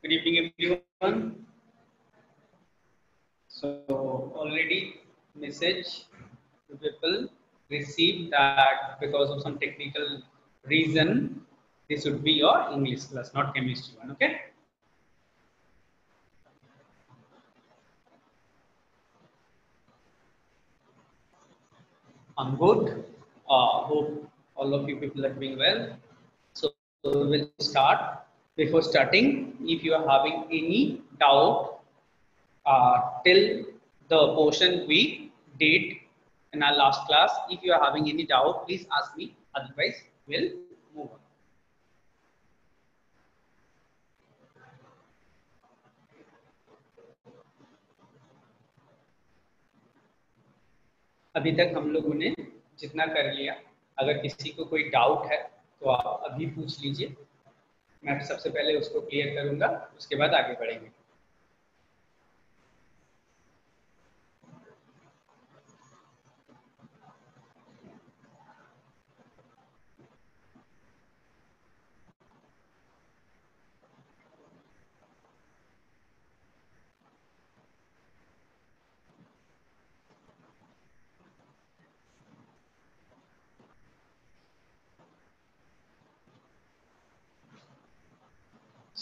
Good evening, everyone. So already message to people received that because of some technical reason, this would be your English class, not chemistry one. Okay. I'm good. Hope all of you people are doing well. So we will start. Before starting, if you are having any doubt till the portion we did in our last class, if you are having any doubt, please ask me. Otherwise, we'll move on. अभी तक हम लोगों ने जितना कर लिया, अगर किसी को कोई डाउट है तो आप अभी पूछ लीजिए, मैं सबसे पहले उसको क्लियर करूंगा, उसके बाद आगे बढ़ेंगे।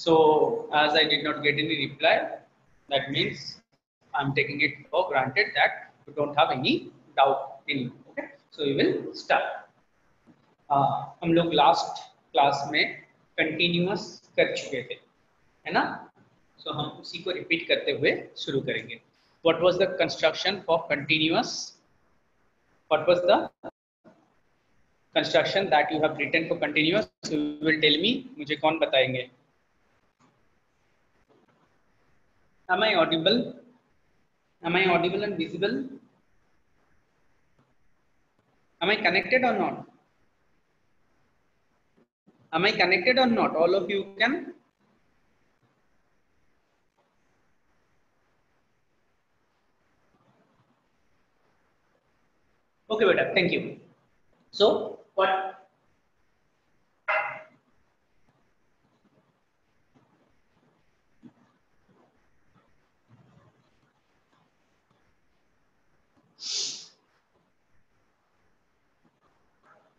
So as I did not get any reply, that means I'm taking it for granted that you don't have any doubt in. Okay, so we will start. हम लोग लास्ट क्लास में कंटिन्यूअस कर चुके थे, है ना? सो हम उसी को रिपीट करते हुए शुरू करेंगे। What was the construction for continuous? What was the construction that you have written for continuous? You will tell me. मुझे कौन बताएंगे? Am I audible? Am I audible and visible? Am I connected or not? Am I connected or not? All of you can. Okay, beta. Thank you. So what?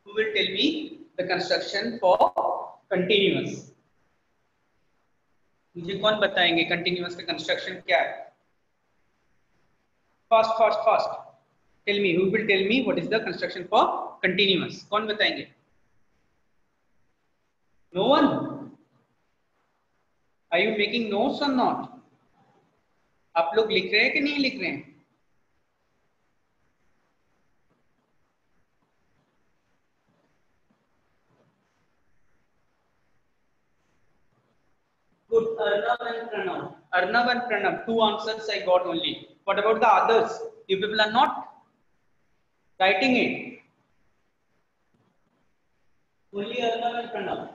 Who will tell me the construction for continuous? मुझे कौन बताएंगे continuous का construction क्या है? Fast, fast, fast. Tell me. Who will tell me what is the construction for continuous? कौन बताएंगे? No one. Are you making notes or not? आप लोग लिख रहे हैं कि नहीं लिख रहे हैं? Good. Arnav and Pranav. Arnav and Pranav. 2 answers I got only. What about the others? You people are not writing it. Only Arnav and Pranav.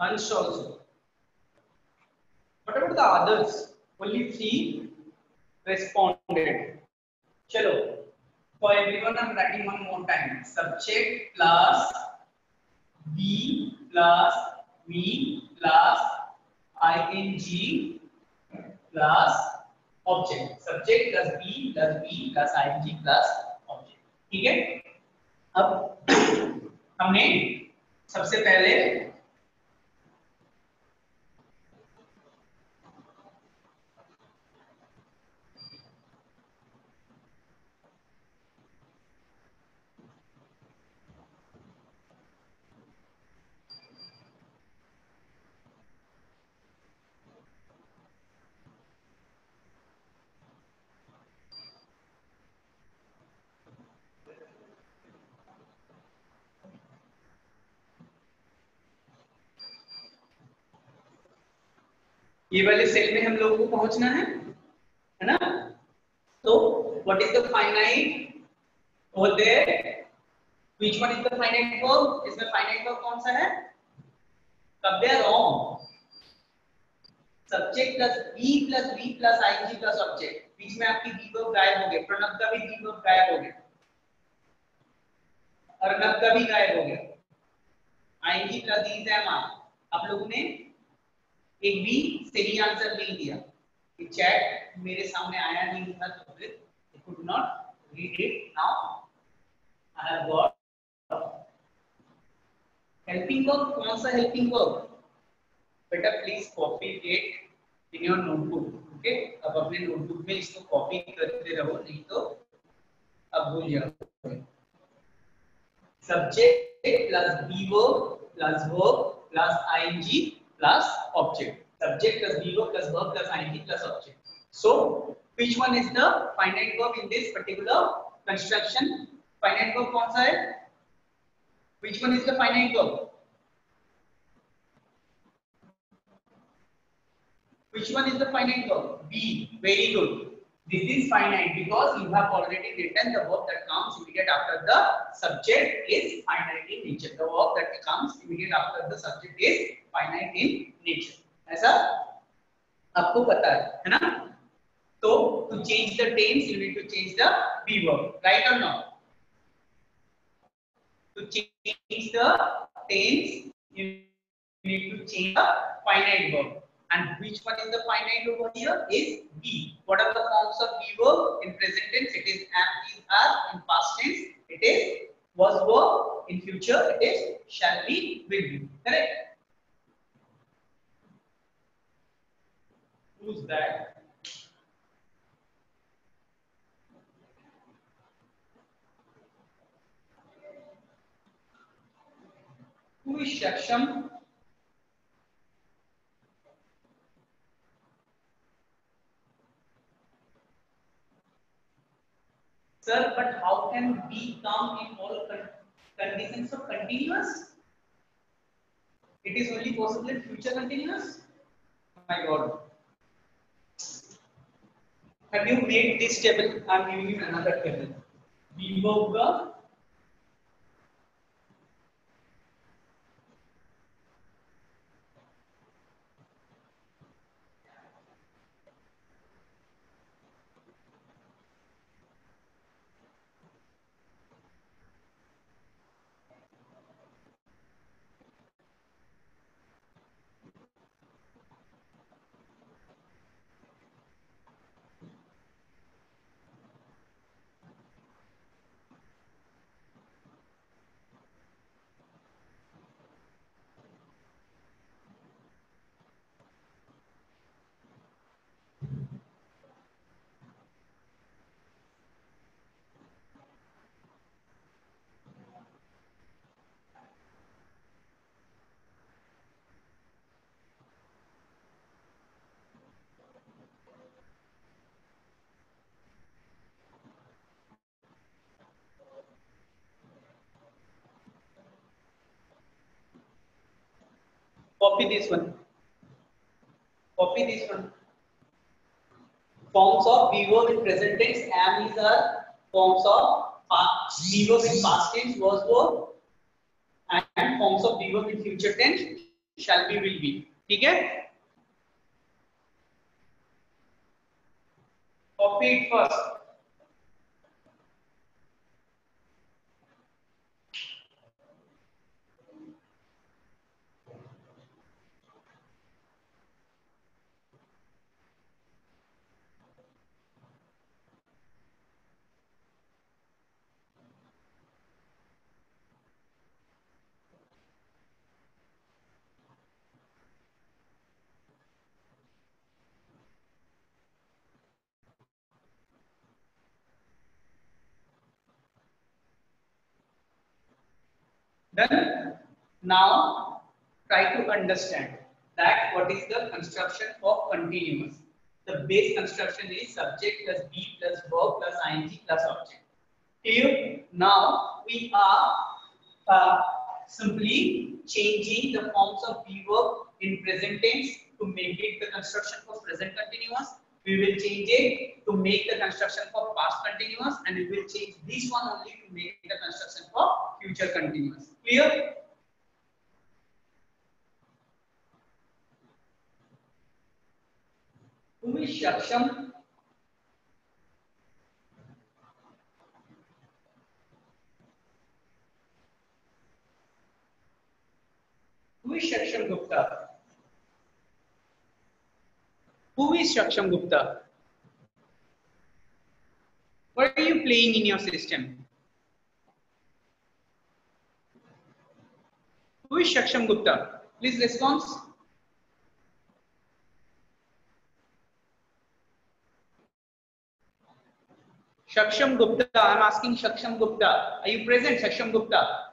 Ansh also. What about the others? Only 3 responded. Chalo. For everyone, I'm writing one more time. Subject plus be plus me plus ing plus object. Subject plus be plus ing plus object. ठीक है? अब हमने सबसे पहले ये वाले cell में हम लोगों को पहुंचना है ना? तो what is the finite over there? Which one is the finite verb? इसमें फाइनाइट वर्ब कौन सा है? कब दे wrong? Subject plus be plus V plus ING plus object. बीच में आपकी वी वर्ब गायब हो गया, प्रणव का भी वी वर्ब गायब हो गया, अर्नब का भी गायब हो गया, ING plus these am are. आप लोगों ने एक भी सही आंसर नहीं दिया, ये चैट मेरे सामने आया नहीं था तो फिर I could not read it. Now I have got helping verb. कौन सा हेल्पिंग वर्ब? बेटा please copy it in your notebook, okay? अब अपने नोटबुक में इसको कॉपी करते रहो, नहीं तो अब भूल जाओगे। Subject plus be verb plus ING plus object. Subject plus be verb plus verb plus ing plus object. So, which one is the finite verb in this particular construction? Finite verb कौन सा है? Which one is the finite verb? Which one is the finite verb? B. Very good. This is finite because you have already written the verb that comes immediate after the subject is finite in nature. The verb that comes immediate after the subject is finite in nature. ऐसा आपको पता है ना? तो to change the tense you need to change the be verb, right or not? To change the tense you need to change the finite verb, and which one is the finite over here is be. What are the forms of be verb? In present tense it is am, is, are. In past tense it is was, were. In future it is shall be, will be. Correct? Who's that? Who is Shaksham? Sir, but how can be come in all conditions of continuous? It is only possible in future continuous. Oh my God. Have you made this table? I am giving you another table. Be verb. Copy this one. Copy this one. Forms of be verb in present tense am, is, are. Forms of be verb in past tense was, were. And forms of be verb in future tense shall be, will be. ठीक है? Copy it first. Then now try to understand that what is the construction of continuous. The base construction is subject plus be plus verb plus ing plus object. Here now we are simply changing the forms of be verb in present tense to make it the construction for present continuous. We will change it to make the construction for past continuous, and we will change this one only to make the construction for future continuous. Clear? Who is Shaksham? Who is Saksham Gupta? Who is Saksham Gupta? What are you playing in your system? Who is Saksham Gupta? Please respond. Saksham Gupta, I am asking Saksham Gupta. Are you present, Saksham Gupta?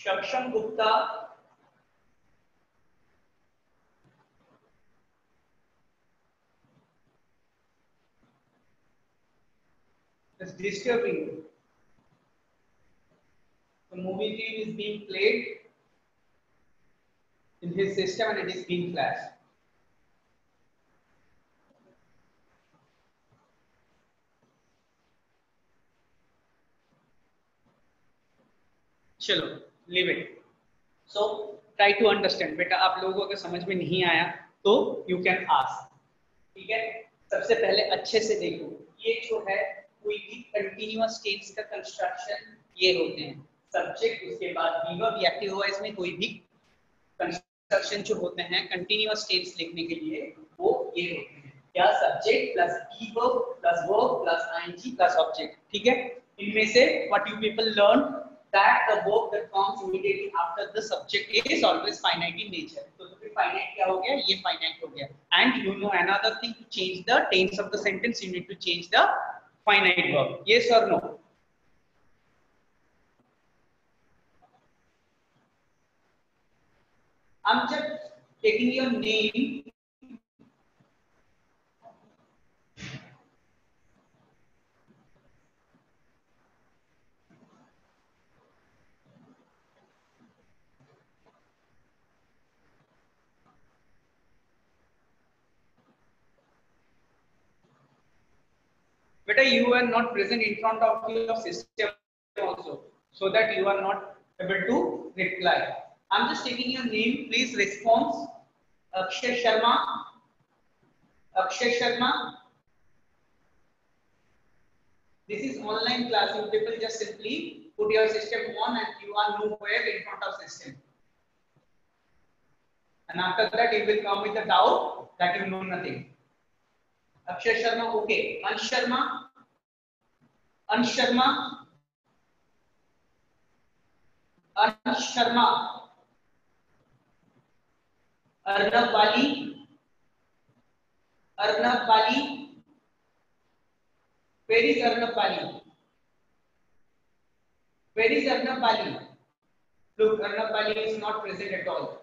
Saksham Gupta is disturbing. The movie theme is being played in his system and it is being flashed. चलो leave it. So try to understand. बेटा आप लोगों को अगर समझ में नहीं आया तो you can ask. ठीक है, सबसे पहले अच्छे से देखो, ये जो है कोई भी कंटिन्यूअस टेंस का कंस्ट्रक्शन ये होते हैं सब्जेक्ट, उसके बाद वर्ब या एक्टिव वॉइस में कोई भी कंस्ट्रक्शन जो होते हैं कंटिन्यूअस टेंस लिखने के लिए वो ये होते हैं क्या, subject plus verb plus verb plus ING plus object. ठीक है, इनमें से what you people learn that the verb that comes immediately after the subject is always finite in nature. तो फिर finite क्या हो गया, ये finite हो गया. And you know another thing, to change the tense of the sentence you need to change the finite verb. Yes or no? I'm just taking your name. But you are not present in front of your system also, so that you are not able to reply. I'm just taking your name. Please respond. Akshay Sharma. Akshay Sharma. This is online class. You people just simply put your system on and you are nowhere in front of system. And after that, you will come with a doubt that you know nothing. Akshay Sharma, okay. Ansh Sharma. Ansh Sharma. Ansh Sharma. Arnab Bali. Arnab Bali. Where is Arnab Bali? Where is Arnab Bali? Look, Arnab Bali is not present at all.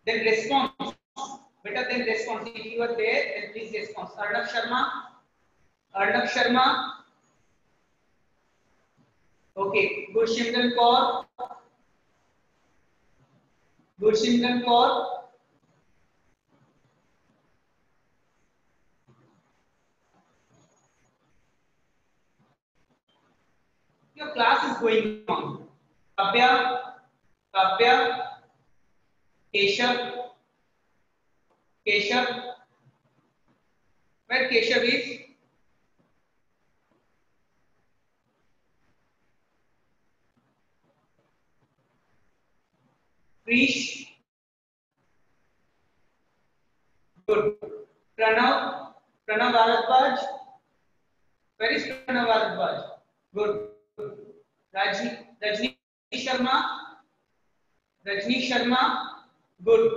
Then response. Better than response. If you are there, then please respond. Arnab Sharma. Arnab Sharma. Okay. Gursimran Kaur. Gursimran Kaur. Your class is going on. Kavya. Kavya. Keshav. Keshav. Where Keshav is? Krish. Good. Pranav. Pranav Bharadwaj. Where is Pranav Bharadwaj? Good. Rajni Sharma. Rajni Sharma. Good.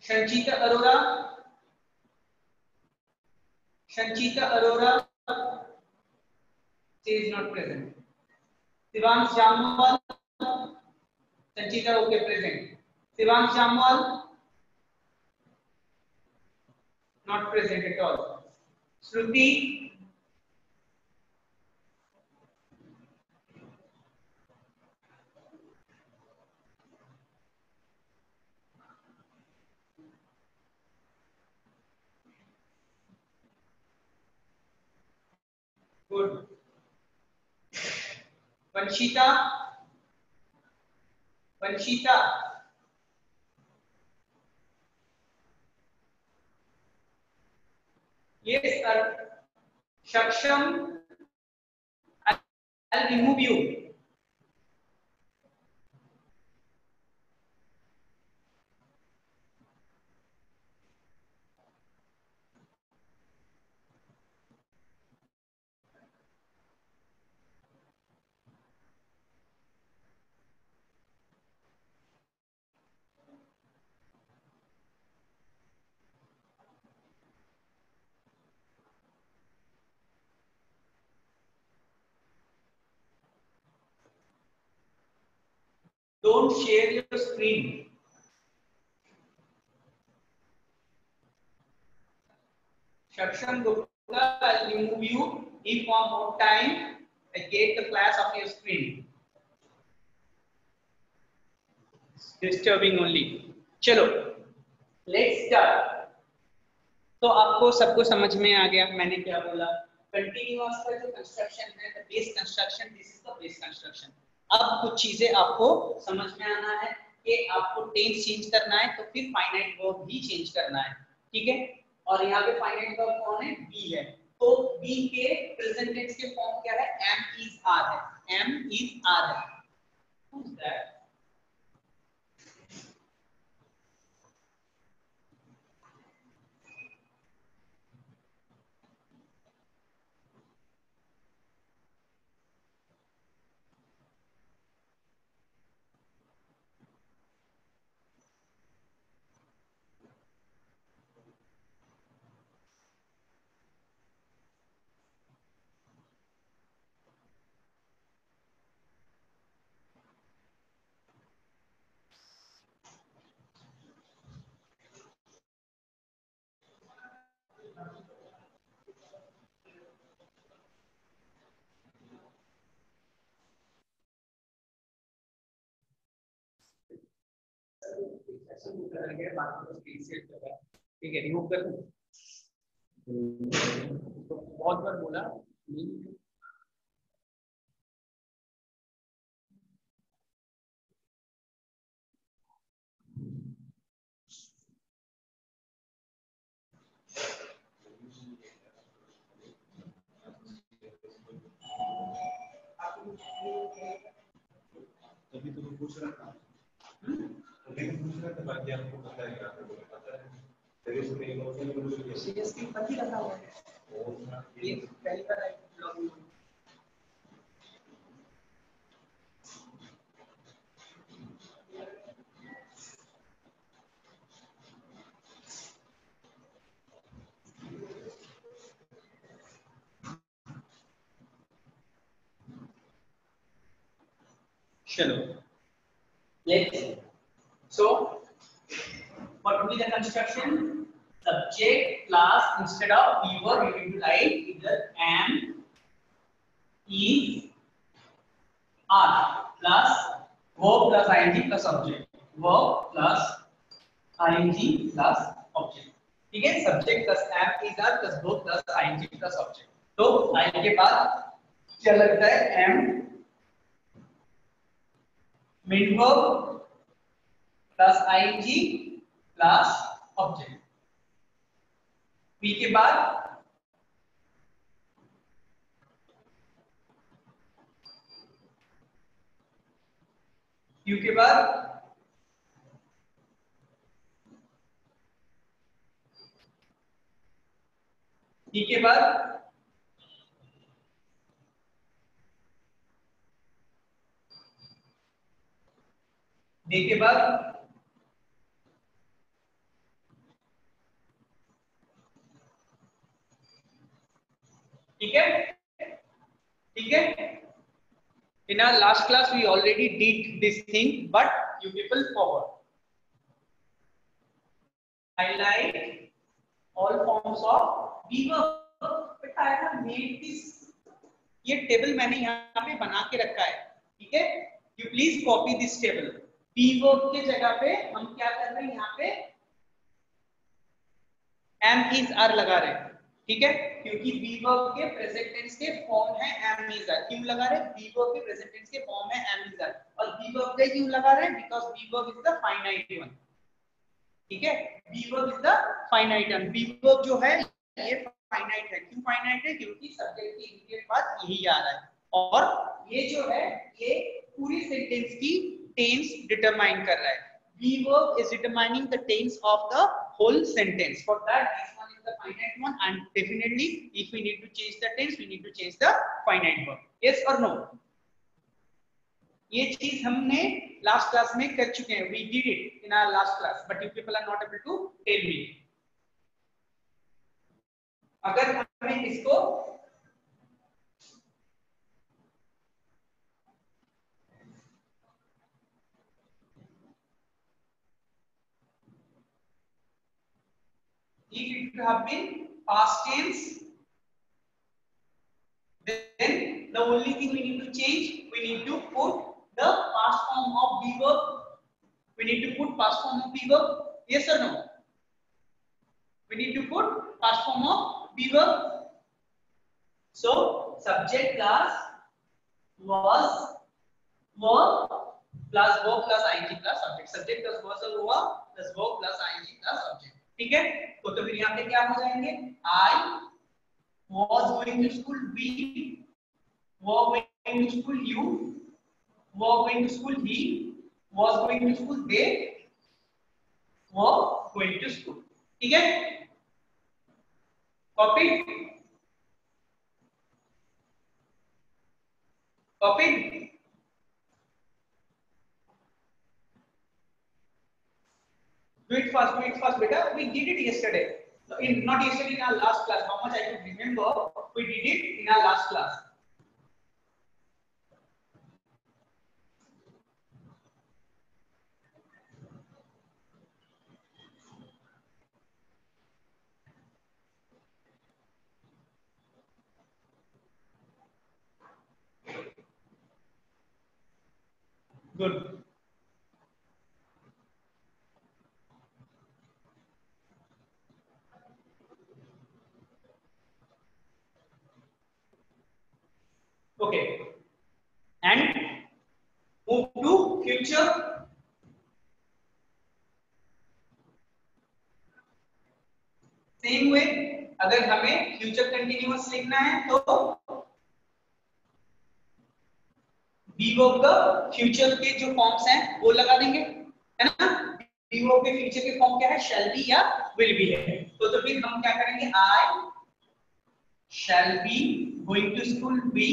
Sanchita Arora. Sanchita Arora. She is not present. Sivansh Jamwal. Sanchita, okay, present. Sivansh Jamwal. not present at all. Shruti, good. Vanshita, Vanshita, yes sir. Shaksham, I'll remove you. Don't share your screen. Shaksham Gupta, I'll remove you if one more time I get the flash of your screen. It's disturbing only. चलो, let's start. तो आपको सबको समझ में आ गया मैंने क्या बोला. कंटिन्यूअस का जो कंस्ट्रक्शन है, the base construction, this is the base construction. अब कुछ चीजें आपको समझ में आना है कि आपको टेंस चेंज करना है तो फिर फाइनाइट वर्ब भी चेंज करना है. ठीक है, और यहाँ पे फाइनाइट वर्ब कौन है? बी है. तो बी के प्रेजेंट टेंस के फॉर्म क्या है? एम इज आर है. एम इज आर है. Who's that? ठीक है, रिमूव कर दूं. तो बहुत बार बोला तभी तो पूछ रहा था. लेकिन पूछ रहा था बाकी आपको पता है, आपको पता है तेरे से मेरी नोट में कुछ नहीं. सीरियसली पति रखा हुआ है. ये पहली बार लॉगिन. चलो, let's see. So what will be the construction? Subject plus instead of we were going to write either am, is, are plus verb plus ing plus object. Verb plus ing plus object. ठीक है, subject plus am, is, are plus verb plus ing plus object. तो I के बाद क्या लगता है? am main verb plus ing plus object. P के बाद Q के बाद D के बाद D के बाद ठीक है. ठीक है, in our last class we already did this thing but you people forgot. Highlight all forms of be verb. But I have made this, ये टेबल मैंने यहाँ पे बना के रखा है, ठीक है। You please copy this table. Be verb के जगह पे हम क्या कर रहे हैं, यहाँ पे एम इज आर लगा रहे हैं, ठीक है, क्योंकि बी वर्ब के प्रेजेंट टेंस के फॉर्म है एम इज आर। क्यों लगा रहे हैं? बी वर्ब के प्रेजेंट टेंस के फॉर्म है एम इज आर। और बी वर्ब के क्यों लगा रहे हैं? Because be verb is the finite one, ठीक है। Be verb is the finite one. Be verb जो है ये फाइनाइट है। क्यों फाइनाइट है? क्योंकि सब्जेक्ट के इमीडिएट बाद यही आ रहा है, और ये जो है ये पूरी सेंटेंस की टेंस डिटरमाइन कर रहा है। Be verb is determining the tense of the whole sentence. For that, this one is the finite one, and definitely, if we need to change the tense, we need to change the finite verb. Yes or no? ये चीज हमने last class में कर चुके हैं. We did it in our last class, but you people are not able to tell me. अगर हमें इसको if it have been past tense, then the only thing we need to change, we need to put the past form of be verb. We need to put past form of be verb. Yes or no? We need to put past form of be verb. So subject plus was verb plus ing plus subject. Subject plus was और हुआ plus verb plus ing plus subject. ठीक है? तो फिर यहाँ पे क्या हो जाएंगे? I was going to school. We were going to school. You were going to school. He was going to school. They were going to school. ठीक है? Copied? Copied? Do it fast, beta. We did it yesterday. Not yesterday, in our last class. How much I could remember, we did it in our last class. Good. Okay. And move to future. Same way, अगर हमें future continuous लिखना है तो B verb का future के जो forms हैं वो लगा देंगे, है ना। बी वर्ब के फ्यूचर के फॉर्म क्या है? शैल बी या विल बी है। तो फिर हम क्या करेंगे? I shall be going to school. We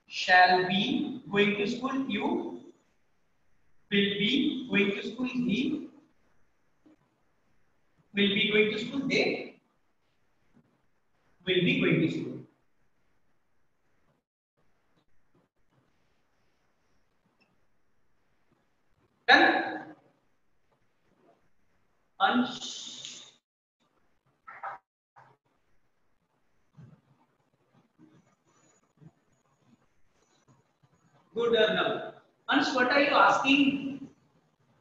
shall be going to school. You will be going to school. He will be going to school. They will be going to school. Done. Good now. Ansh, what are you asking?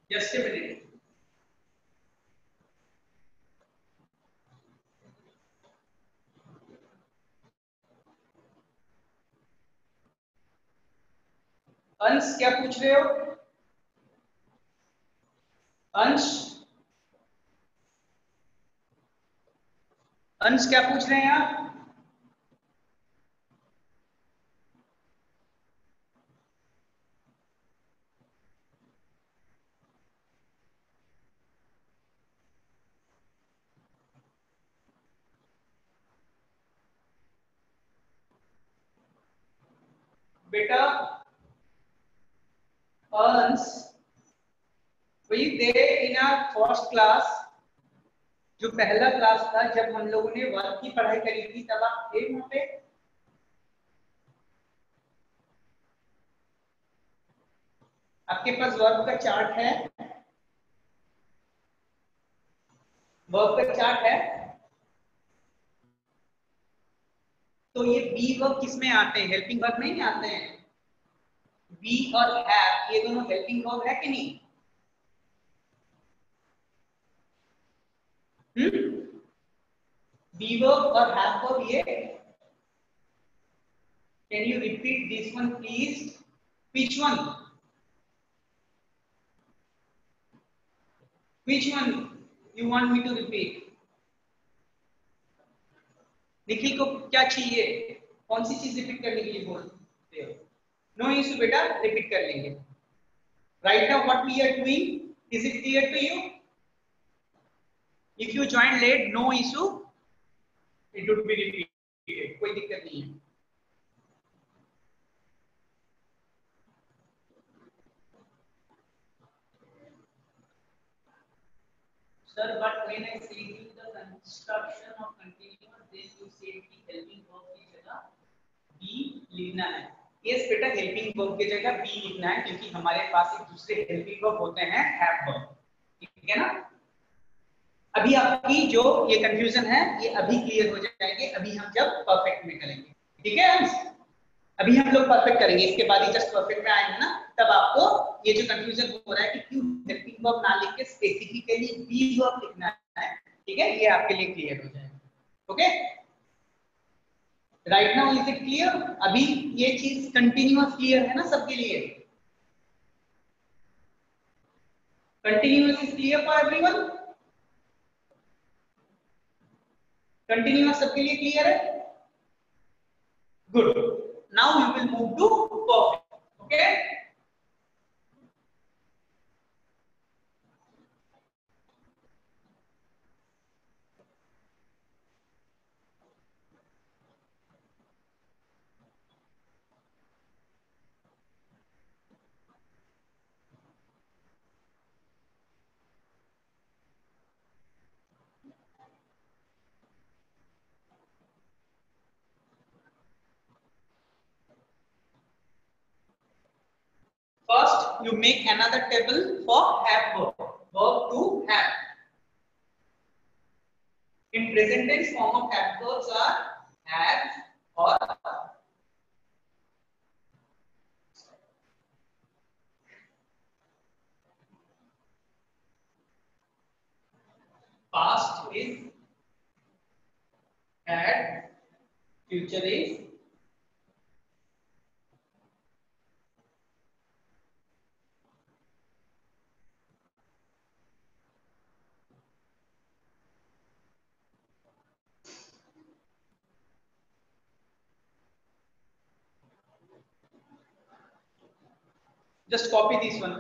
Just a minute. अंश क्या पूछ रहे हो? अंश अंश क्या पूछ रहे हैं आप? बेटा अंश, वही दे इन आवर फर्स्ट क्लास, जो पहला क्लास था जब हम लोगों ने वर्ब की पढ़ाई करी थी, तब आप थे वहां पे? आपके पास वर्ब का चार्ट है? वर्ब का चार्ट है। तो ये बी वर्ब किस में आते हैं? हेल्पिंग वर्ब में नहीं आते हैं। बी और हैव ये दोनों हेल्पिंग वर्ब है कि नहीं? बी वर्ब और हैव वर्ब ये। Can you repeat this one please? Which one? Which one you want me to repeat? Nikhil को क्या चाहिए? कौन सी चीज रिपीट करने के लिए बोलते हो? नो इशू बेटा, रिपीट कर लेंगे। Right now what we are doing, is it clear to you? If you join late, no issue, it would be repeated, कोई दिक्कत नहीं है। Sir, but when I say you the construction of continuous, then you say कि helping verb की जगह be लिखना है। Yes बेटा, helping verb की जगह be लिखना है, क्योंकि हमारे पास एक दूसरे helping verb होते हैं have verb, ठीक है ना? अभी आपकी जो ये कंफ्यूजन है ये अभी क्लियर हो जाएंगे, अभी हम जब परफेक्ट में करेंगे, ठीक है? अभी हम लोग परफेक्ट करेंगे, इसके बाद ही जस्ट परफेक्ट में आएंगे ना, तब आपको ये जो कंफ्यूजन हो रहा है कि क्यों हेल्पिंग वर्ब ना लिख के स्पेसिफिकली बी वर्ब लिखना है, ठीक है? ये आपके लिए क्लियर हो जाएगा। Okay, right now is it clear? अभी ये चीज कंटिन्यूअस क्लियर है ना सबके लिए? Continuous is clear for everyone? Continuous सबके लिए क्लियर है? Good, now we will move to perfect. Okay, first you make another table for have verb, verb to have. In present tense, form of have verbs are have or past is had, future is just copy this one.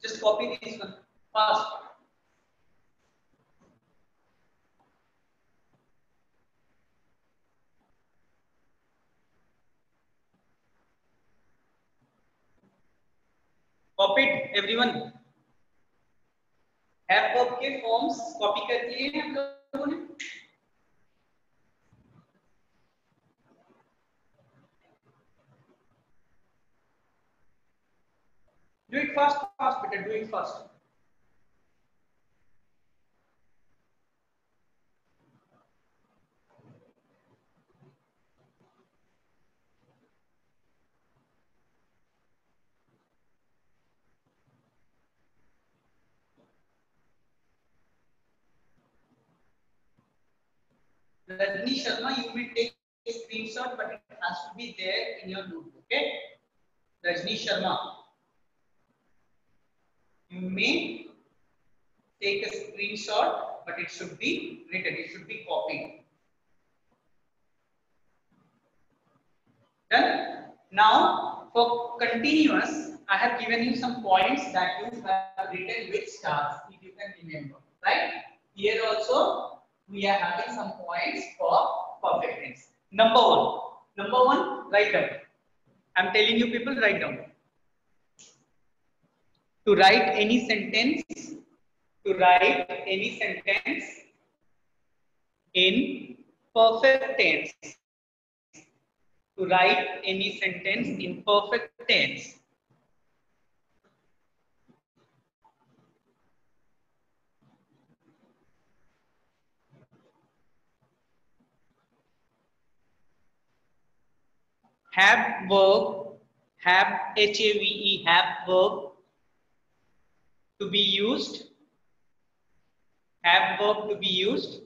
Just copy this one fast. Copied everyone? Have verb के forms copy कर दिए हैं हम लोगों ने? Do it fast, fast, better do it fast. Rajni Sharma, you will take a screenshot, but it has to be there in your notebook. Okay, Rajni Sharma, you may take a screenshot, but it should be written. It should be copied. Done. Now for continuous, I have given you some points that you have written with stars, if you can remember. Right? Here also we are having some points for perfect tense. Number one, write down. I am telling you people, write down. To write any sentence in perfect tense. To write any sentence in perfect tense, have verb, have HAVE, have verb to be used, have verb to be used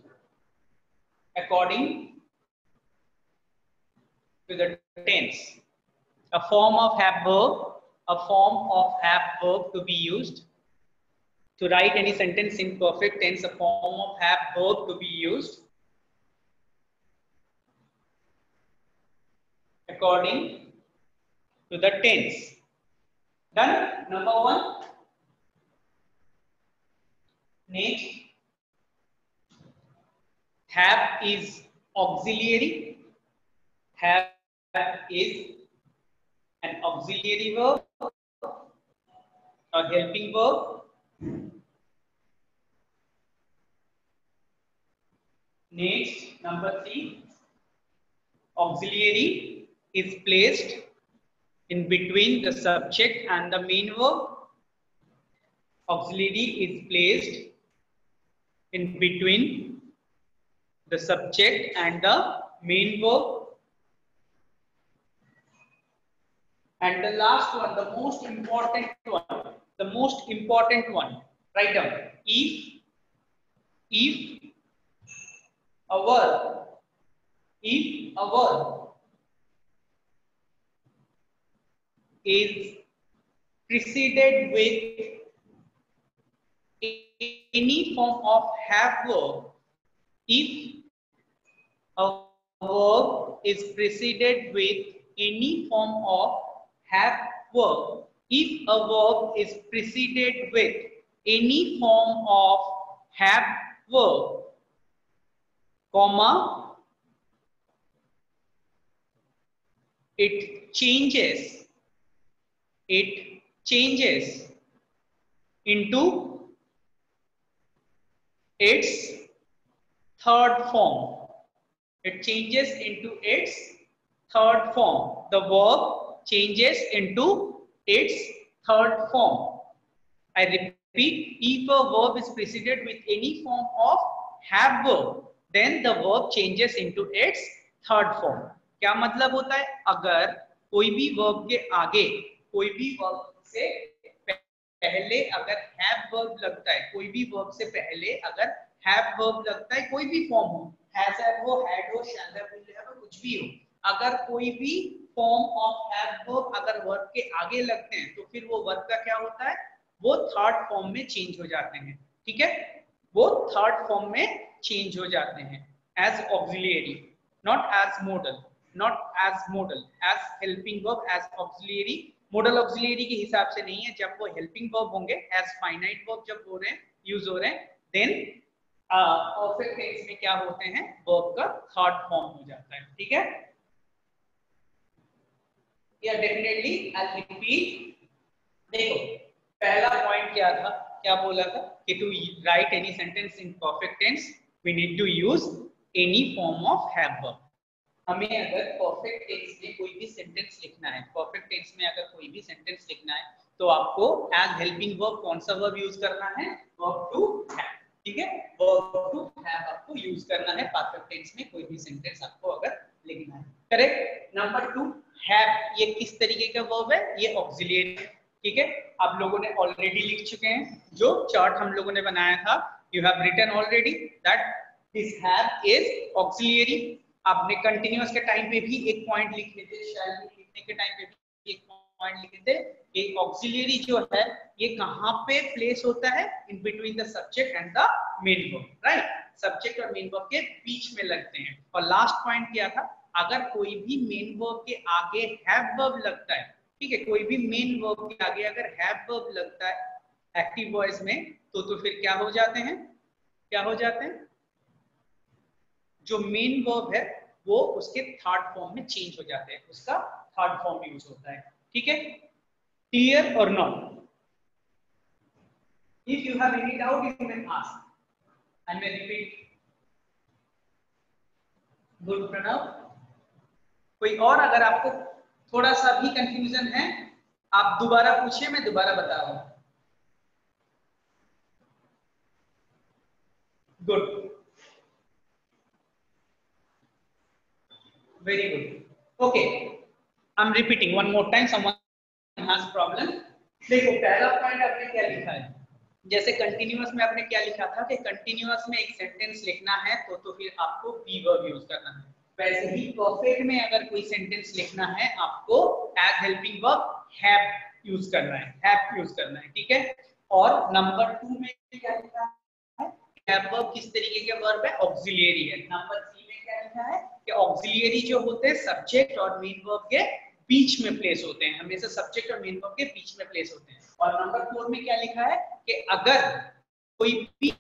according to the tense. A form of have verb, a form of have verb to be used. To write any sentence in perfect tense, a form of have verb to be used according to the tense. Done? Number one. Next, have is auxiliary. Have is an auxiliary verb or helping verb. Next, number three, auxiliary is placed in between the subject and the main verb. Auxiliary is placed in between the subject and the main verb. And the last one, the most important one, write down. If a verb is preceded with any form of have verb, if a verb is preceded with any form of have verb, if a verb is preceded with any form of have verb, comma, it changes into its third form. It changes into its third form. The verb changes into its third form. I repeat, if a verb is preceded with any form of have verb, then the verb changes into its third form. क्या मतलब होता है? अगर कोई भी verb के आगे, कोई भी verb से पहले अगर have verb लगता है, कोई भी verb से पहले अगर have verb लगता है, कोई भी form हो, has have हो, had हो, shall have, will have, कुछ भी हो, अगर कोई भी form of have verb अगर verb के आगे लगते हैं, तो फिर वो verb का क्या होता है? वो थर्ड फॉर्म में चेंज हो जाते हैं. ठीक है, वो थर्ड फॉर्म में चेंज हो जाते हैं. As auxiliary, not as modal, as helping verb, as auxiliary. Modal auxiliary के हिसाब से नहीं है. जब वो हेल्पिंग वर्ब होंगे, एज फाइनाइट वर्ब जब हो रहे हैं, यूज हो रहे हैं, देन परफेक्ट टेंस में क्या होते हैं? वर्ब का थर्ड फॉर्म हो जाता है. ठीक है, या डेफिनेटली आई रिपीट. देखो, पहला पॉइंट क्या था? क्या बोला था कि to write any sentence in perfect tense we need to use any form of have verb. हमें अगर परफेक्ट टेंस में कोई भी सेंटेंस लिखना है, परफेक्ट टेंस में अगर कोई भी सेंटेंस लिखना है, तो आपको एज हेल्पिंग वर्ब कौन सा वर्ब यूज करना है? Verb to have. ठीक है, वर्ब टू हैव आपको यूज करना है परफेक्ट टेंस में कोई भी सेंटेंस आपको अगर लिखना है. करेक्ट. नंबर 2, हैव ये किस तरीके का वर्ब है? ये ऑक्सिलियरी है. ठीक है, आप लोगों ने ऑलरेडी लिख चुके हैं, जो चार्ट हम लोगों ने बनाया था. You have written already that this have is auxiliary. आपने कंटिन्यूअस के टाइम पे भी एक पॉइंट लिख लेते, शैल लिखने के टाइम पे भी एक पॉइंट लिख लेते. एक ऑक्सिलियरी जो है ये कहां पे प्लेस होता है? In between the subject and the main verb. Right, subject और मेन वर्ब के बीच में लगते हैं. और लास्ट पॉइंट क्या था? अगर कोई भी मेन वर्ब के आगे हैव वर्ब लगता है, ठीक है, कोई भी मेन वर्ब के आगे अगर हैव वर्ब लगता है एक्टिव वॉइस में, तो फिर क्या हो जाते हैं? क्या हो जाते हैं? जो मेन वर्ब है वो उसके थर्ड फॉर्म में चेंज हो जाते हैं, उसका थर्ड फॉर्म यूज होता है. ठीक है, क्लियर और not? If you have any doubt you can ask. I may repeat. Good Pranav. कोई और अगर आपको थोड़ा सा भी कंफ्यूजन है, आप दोबारा पूछिए, मैं दोबारा बता रहा हूं. Good, very good. Okay, I am repeating one more time, someone has problem. देखो पहला पॉइंट आपने क्या लिखा है, जैसे कंटिन्यूअस में आपने क्या लिखा था कि कंटिन्यूअस में एक सेंटेंस लिखना है तो फिर आपको बी वर्ब यूज करना है। वैसे ही परफेक्ट में अगर कोई सेंटेंस लिखना है आपको as helping verb have use करना है, हैव यूज करना है, ठीक है। और नंबर 2 में क्या लिखा है, हैव वर्ब किस तरीके का वर्ब है, ऑक्सिलियरी है। नंबर 3 में क्या लिखा है कि ऑक्सिलियरी जो होते हैं सब्जेक्ट और मेन वर्ब के बीच में प्लेस होते हैं, हमेशा सब्जेक्ट और मेन वर्ब के बीच में प्लेस होते हैं। और नंबर 4 में क्या लिखा है कि अगर कोई भी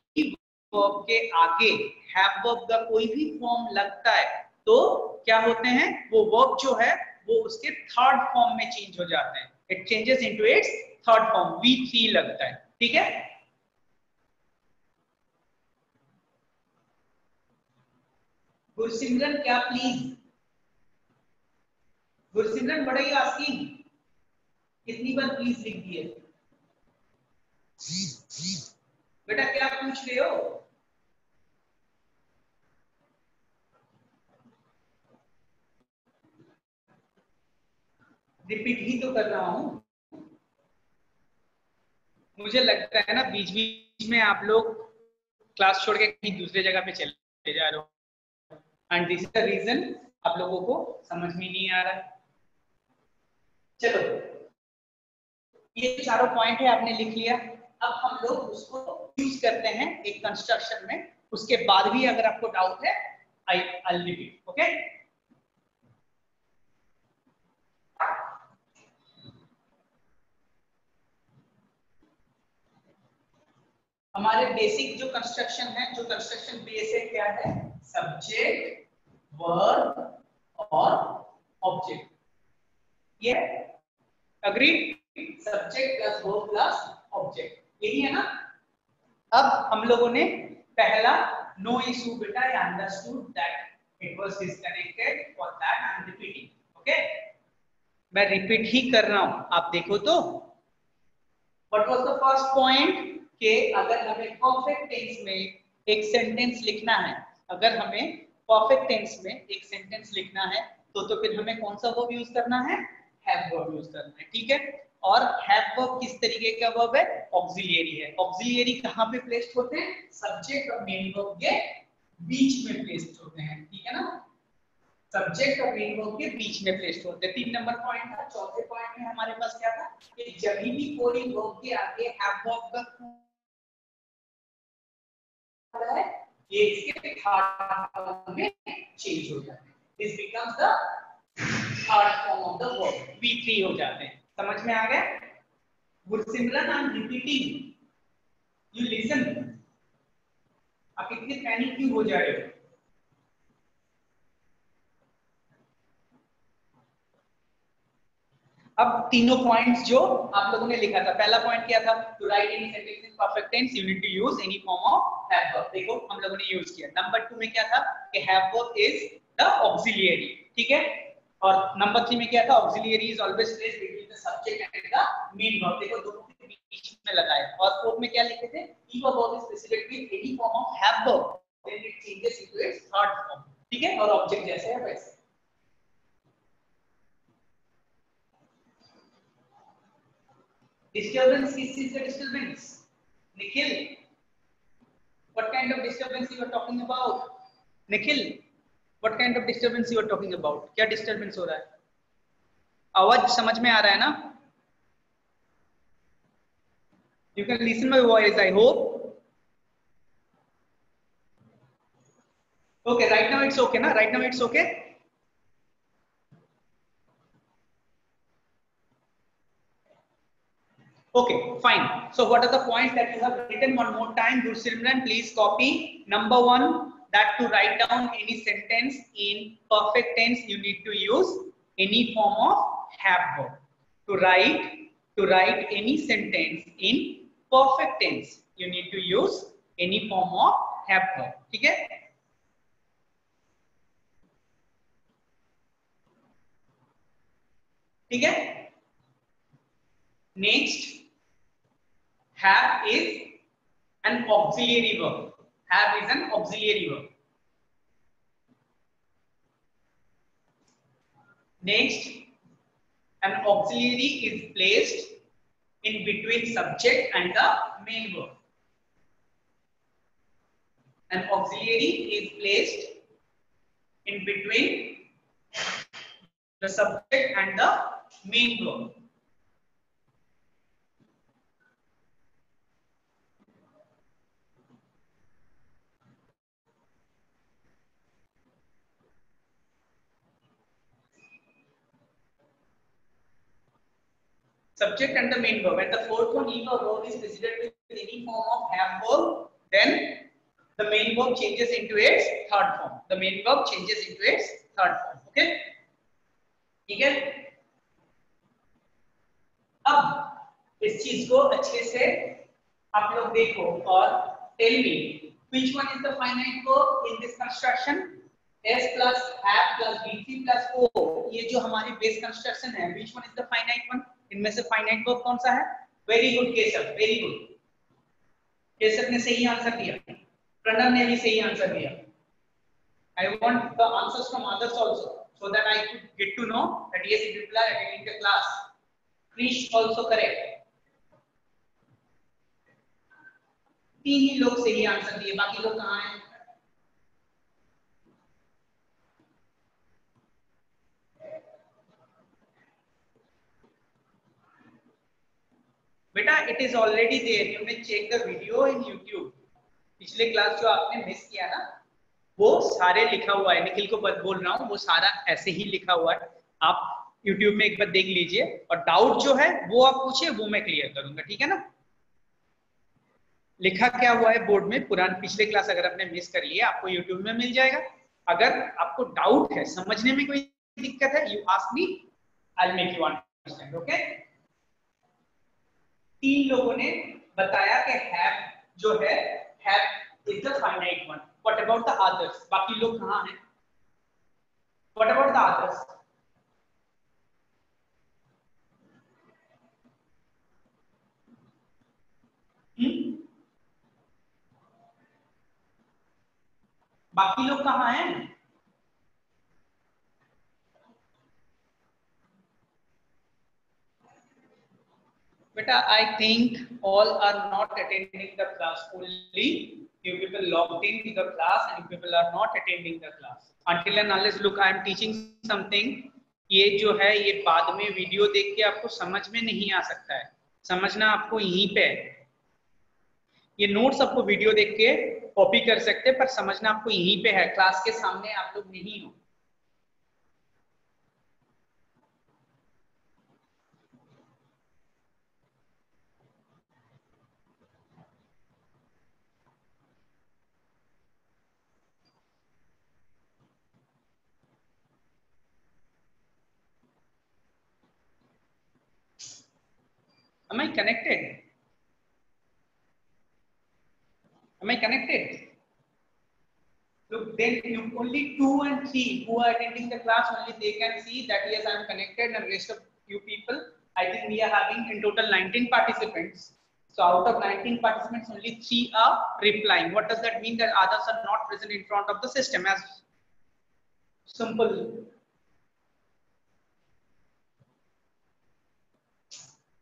वर्ब के आगे हैव वर्ब का कोई भी फॉर्म लगता है तो क्या होते हैं, वो वर्ब जो है वो उसके थर्ड फॉर्म में चेंज हो जाते हैं, it changes into its third form, V3 लगता है, ठीक है। गुरसिमरन क्या please, Gursimran what are you asking, कितनी बार प्लीज लिख दिए बेटा, क्या पूछ रहे हो? रिपीट ही तो कर रहा हूं। मुझे लगता है ना बीच बीच में आप लोग क्लास छोड़ के कहीं दूसरे जगह पे चले जा रहे हो, and this is the reason आप लोगों को समझ में नहीं आ रहा है। चलो ये चारों पॉइंट है आपने लिख लिया, अब हम लोग उसको यूज करते हैं एक कंस्ट्रक्शन में, उसके बाद भी अगर आपको डाउट है आई रिपीट, ओके। हमारे बेसिक जो कंस्ट्रक्शन है, जो कंस्ट्रक्शन बेस है क्या है, सब्जेक्ट वर्ब और ऑब्जेक्ट, ये agreed, subject plus verb plus object, यही है ना। अब हम लोगों ने पहला नो इशू बेटा, I understood that it was disconnected, for that I am repeating, okay. मैं रिपीट ही कर रहा हूं, आप देखो तो what was the first point कि अगर हमें परफेक्ट टेंस में एक सेंटेंस लिखना है, अगर हमें परफेक्ट टेंस में एक सेंटेंस लिखना है तो फिर हमें कौन सा वर्ब यूज करना है, हैव वर्ब यूज करना है, ठीक है। और हैव वर्ब किस तरीके का वर्ब है, ऑक्सिलियरी है। ऑक्सिलियरी कहां पे प्लेस्ड होते हैं, सब्जेक्ट और मेन वर्ब के बीच में प्लेस्ड होते हैं, ठीक है ना, सब्जेक्ट और मेन वर्ब के बीच में प्लेस्ड होते हैं। 3 नंबर पॉइंट था। चौथे पॉइंट में हमारे पास क्या था कि जब भी कोई वर्ब के आगे हैव वर्ब का है ये इसके थर्ड फॉर्म में चेंज हो जाते हैं, this becomes the third form of the verb, V3 हो जाते हैं। समझ में आ गया? Gursimran I am repeating, you listen. आप इतने पैनिक क्यों हो जा रहे हो? अब तीनों पॉइंट्स जो आप लोगों ने लिखा था, पहला पॉइंट क्या था, to write any sentence in perfect tense you need to use any form of have verb, देखो हम लोगों ने यूज किया। नंबर 2 में क्या था कि have verb is the auxiliary, ठीक है। और नंबर 3 में क्या था, auxiliary is always placed between the subject and the main verb, देखो दोनों के बीच में लगाया। और 4 में क्या लिखे थे, if a verb is preceded with any form of have verb then it changes into its third form, ठीक है, और ऑब्जेक्ट जैसे है वैसे। Disturbance, किस चीज का disturbance? Nikhil, what kind of disturbance you are talking about? Nikhil, what kind of disturbance you are talking about? क्या disturbance हो रहा है? आवाज समझ में आ रहा है ना? You can listen my voice, I hope. Okay, right now it's okay, na? Right now it's okay. Okay, fine. So what are the points that you have written one more time? Gursimran, please copy. Number 1, that to write down any sentence in perfect tense, you need to use any form of have verb. To write any sentence in perfect tense, you need to use any form of have verb. ठीक है? ठीक है? Next, have is an auxiliary verb. Have is an auxiliary verb. Next, An auxiliary is placed in between subject and the main verb. An auxiliary is placed in between the subject and the main verb. Subject and the main verb. And the fourth one, if a verb is preceded with any form of have verb, then the main verb changes into its third form. The main verb changes into its third form. Okay? ठीक है? अब इस चीज को अच्छे से आप लोग देखो और tell me which one is the finite verb in this construction? S plus have plus BC plus O. ये जो हमारी बेस कंस्ट्रक्शन है, which one is the finite one? इनमें से फाइनाइट वर्ब कौन सा है? Very good Keshav, very good. Keshav ने सही आंसर दिया, प्रणव ने भी सही आंसर दिया। I want the answers from others also, so that I could get to know that yes, people are attending the class. Krish also correct. तीन ही लोग सही आंसर दिए, बाकी लोग कहाँ हैं? बेटा it is already there, you may check the video in YouTube। पिछले क्लास जो आपने मिस किया ना, वो सारे लिखा हुआ है, निखिल को बोल रहा हूँ, वो सारा ऐसे ही लिखा हुआ है, आप YouTube में एक बार देख लीजिए और डाउट जो है वो आप पूछिए, वो मैं क्लियर करूंगा, ठीक है ना। लिखा क्या हुआ है बोर्ड में, पुरानी पिछले क्लास अगर आपने मिस कर लिया आपको YouTube में मिल जाएगा। अगर आपको डाउट है, समझने में कोई दिक्कत है, you ask me, I will make you understand. Okay, तीन लोगों ने बताया कि हैव जो है, have is the finite one. What about the others? बाकी लोग कहां हैं? What about the others? बाकी लोग कहां हैं? Beta, I think all are not attending the class. Only you people logged in to the class and you people are not attending the class. Until and unless, look, I am teaching something. ये जो है ये बाद में video देख के आपको समझ में नहीं आ सकता है, समझना आपको यहीं पे है। ये नोट्स आपको वीडियो देख के कॉपी कर सकते हैं, पर समझना आपको यहीं पे है, क्लास के सामने आप लोग नहीं हो। Am I connected? Am I connected? Look, then you only 2 and 3 who are attending the class, only they can see that yes, I am connected, and rest of you people, I think we are having in total 19 participants. So out of 19 participants, only 3 are replying. What does that mean? That others are not present in front of the system. As simple.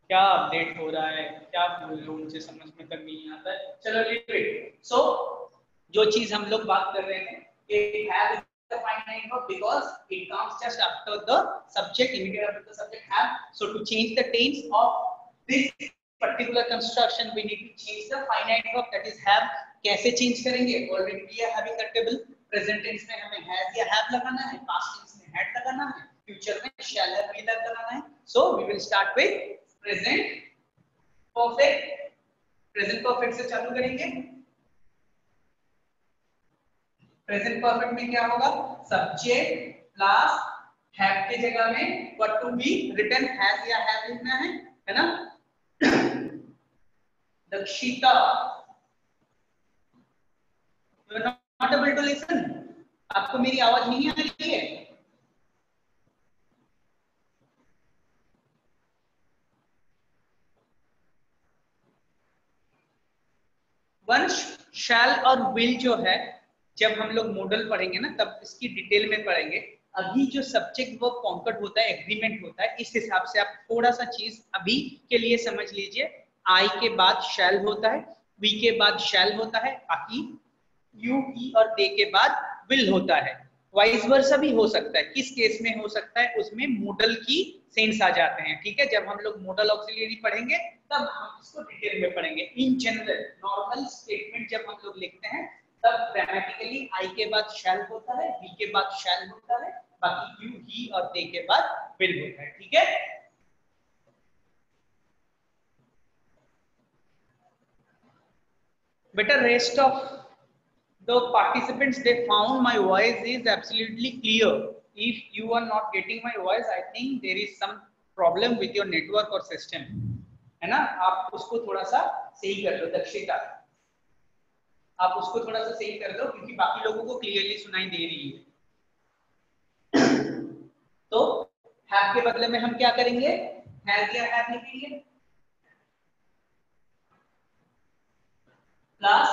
क्या update हो रहा है, क्या बोल रहे हो, मुझे समझ में तक नहीं आता है। चलो लीव इट। सो जो चीज हम लोग बात कर रहे हैं, it has the finite verb because it comes just after the subject, immediately after the subject have. So to change the tense of this particular construction, we need to change the finite verb, that is have. कैसे change करेंगे? Already we are having the table. Present tense में हमें has या have लगाना है, past tense में had लगाना है, future में shall have will have लगाना है। So we will start with present perfect। Present perfect से चालू करेंगे। प्रेजेंट परफेक्ट में क्या होगा? सब्जेक्ट प्लस हैव के जगह में what to be written has या हैव लिखना है ना। Dakshita, you are not able to listen, आपको मेरी आवाज नहीं आ रही है? वंश, शैल और विल जो है, जब हम लोग मॉडल पढ़ेंगे ना तब इसकी डिटेल में पढ़ेंगे। अभी जो सब्जेक्ट वर्ब कॉन्कर्ड होता है, एग्रीमेंट होता है, इस हिसाब से आप थोड़ा सा चीज अभी के लिए समझ लीजिए। आई के बाद शैल होता है, वी के बाद शैल होता है, बाकी यू, ही और दे के बाद विल होता है। वाइस वर्सा भी हो सकता है। किस केस में हो सकता है? उसमें मोडल की सेंस आ जाते हैं। ठीक है, जब हम लोग मोडल ऑक्सिलियरी पढ़ेंगे तब हम इसको डिटेल में पढ़ेंगे। इन जनरल नॉर्मल स्टेटमेंट जब हम लोग लिखते हैं तब ग्रामेटिकली आई के बाद शैल होता है, वी के बाद शैल होता है, बाकी यू, ही और दे के बाद विल होता है। ठीक है, बेटा rest of the participants, they found my voice is absolutely clear. If you are not getting my voice, I think there is some problem with your network or system, है ना? आप उसको थोड़ा सा सही कर लो। दक्षिता, आप उसको थोड़ा सा सही कर दो क्योंकि बाकी लोगों को क्लियरली सुनाई दे रही है। तो हैव के बदले में हम क्या करेंगे? हैज या हैव लिखेंगे प्लस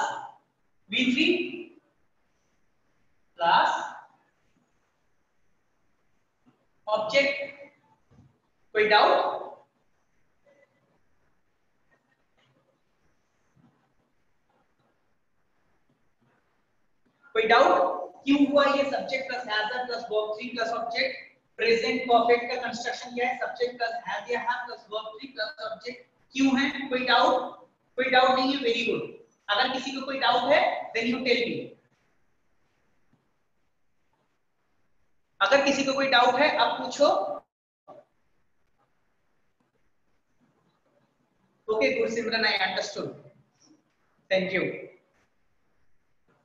V3 प्लस ऑब्जेक्ट। कोई डाउट? कोई डाउट? क्यों हुआ ये? Subject plus has plus verb 3 plus object. Present perfect का कंस्ट्रक्शन क्या है? सब्जेक्ट प्लस हैज या have plus verb 3 plus object. क्यों है? कोई डाउट? कोई डाउट नहीं है? Very good. अगर किसी को कोई डाउट है देन यू टेल मी। अगर किसी को कोई डाउट है आप पूछो। Okay good Simran, I understood, thank you.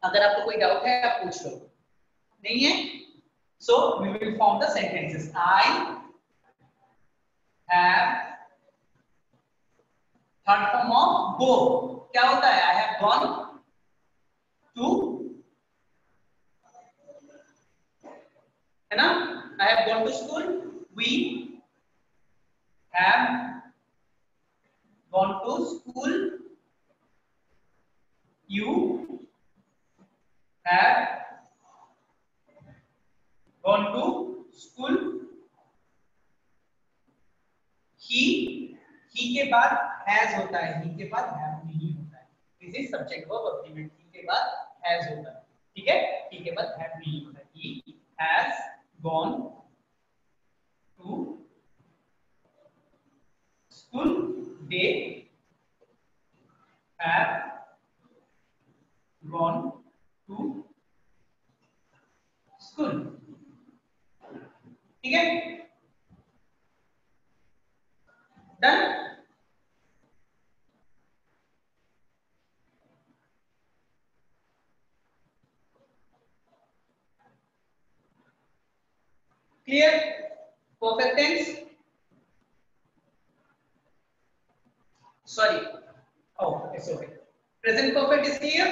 अगर आपको कोई डाउट है आप पूछ लो। नहीं है? So we will form the sentences. I have, third form of go क्या होता है? आई हैव गॉन टू, है ना? I have gone to school, we have gone to school, you have gone to school, he के बाद has होता है, he के बाद have नहीं होता है। This is subject verb agreement. he के बाद has होता है, ठीक है? he के बाद have नहीं होता है। he has gone to school, they have gone to school। ठीक है, done. Clear? Perfect tense, sorry, oh it's okay. Present perfect is clear?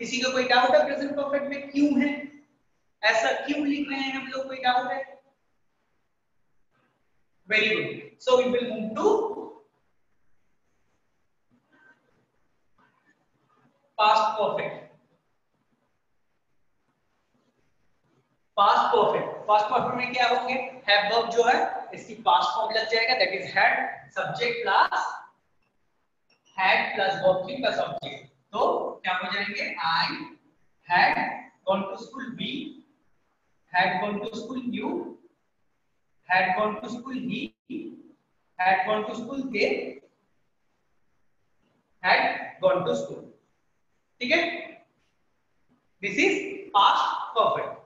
किसी को कोई डाउट है प्रेजेंट परफेक्ट में क्यों है? ऐसा क्यों लिख रहे हैं हम लोग? कोई डाउट है? Very good. So we will move to past perfect. Past perfect, past perfect में क्या होंगे? हैव वर्ब जो है इसकी पास्ट फॉर्म लग जाएगा, that is had, subject plus had plus verb 3 plus object. तो क्या हो जाएंगे? I had gone to school, we had gone to school, you had gone to school, he had gone to school, they had gone to school. ठीक है, this is past perfect.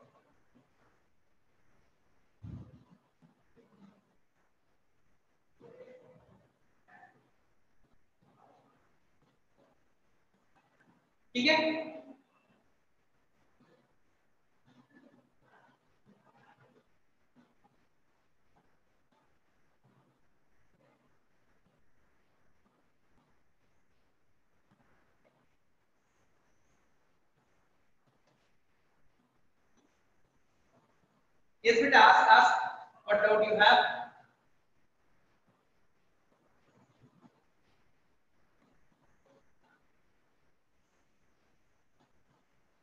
ठीक है, yes beta, ask what doubt you have।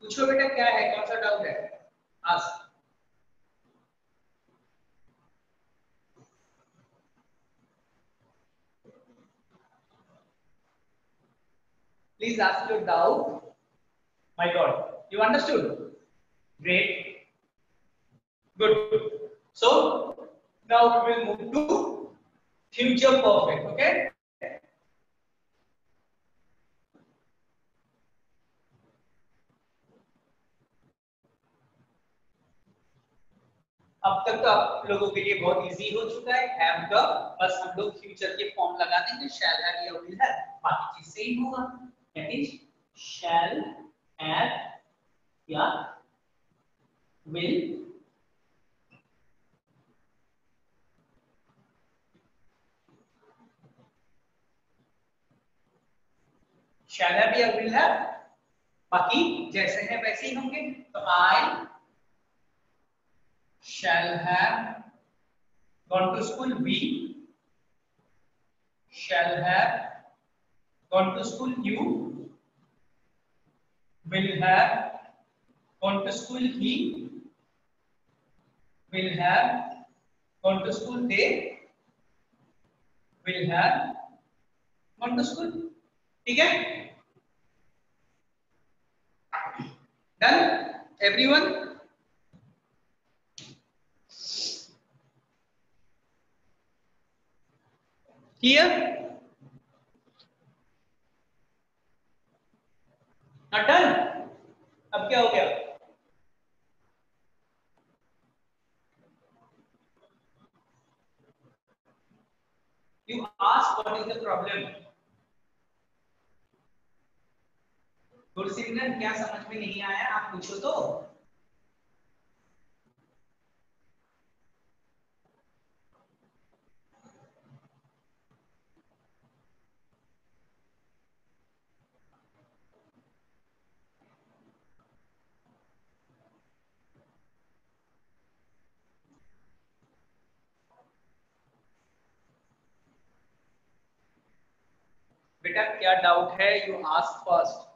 पूछो बेटा क्या है, कौन सा डाउट है? ask. Please ask your doubt. My God, you understood? Great. Good. So now we will move to future perfect. Okay. अब तक तो आप लोगों के लिए बहुत इजी हो चुका है हैव का, बस हम लोग फ्यूचर के फॉर्म लगा देंगे, शैल हैव या विल हैव, बाकी चीज सेम होगा, दैट इज शैल हैव या विल शैल हैव या विल हैव, बाकी जैसे हैं वैसे ही होंगे। तो आई shall have gone to school, we shall have gone to school, you will have gone to school, he will have gone to school, they will have gone to school। ठीक है, done everyone. Clear? Not done? अब क्या हो गया? You ask what is the problem? Gursimran क्या समझ में नहीं आया, आप पूछो तो। बेटा क्या डाउट है, you ask first.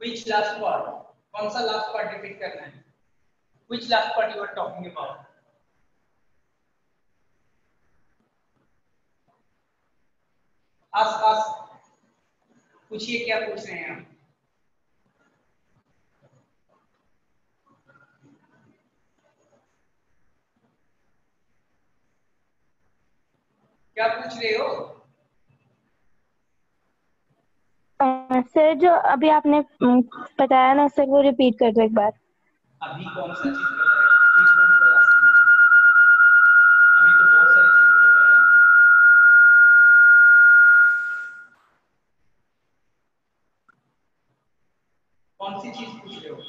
Which last part? कौन सा लास्ट पार्ट रिपीट करना है? Which last part you are talking about? ask पूछिए, क्या पूछ रहे हैं आप? क्या पूछ रहे हो? सर जो अभी आपने बताया ना सर, वो रिपीट कर दो एक बार। अभी कौन सा चीज बताया? Which one was asking? अभी तो बहुत सारी चीजें बताया। कौन सी चीज पूछ रहे हो?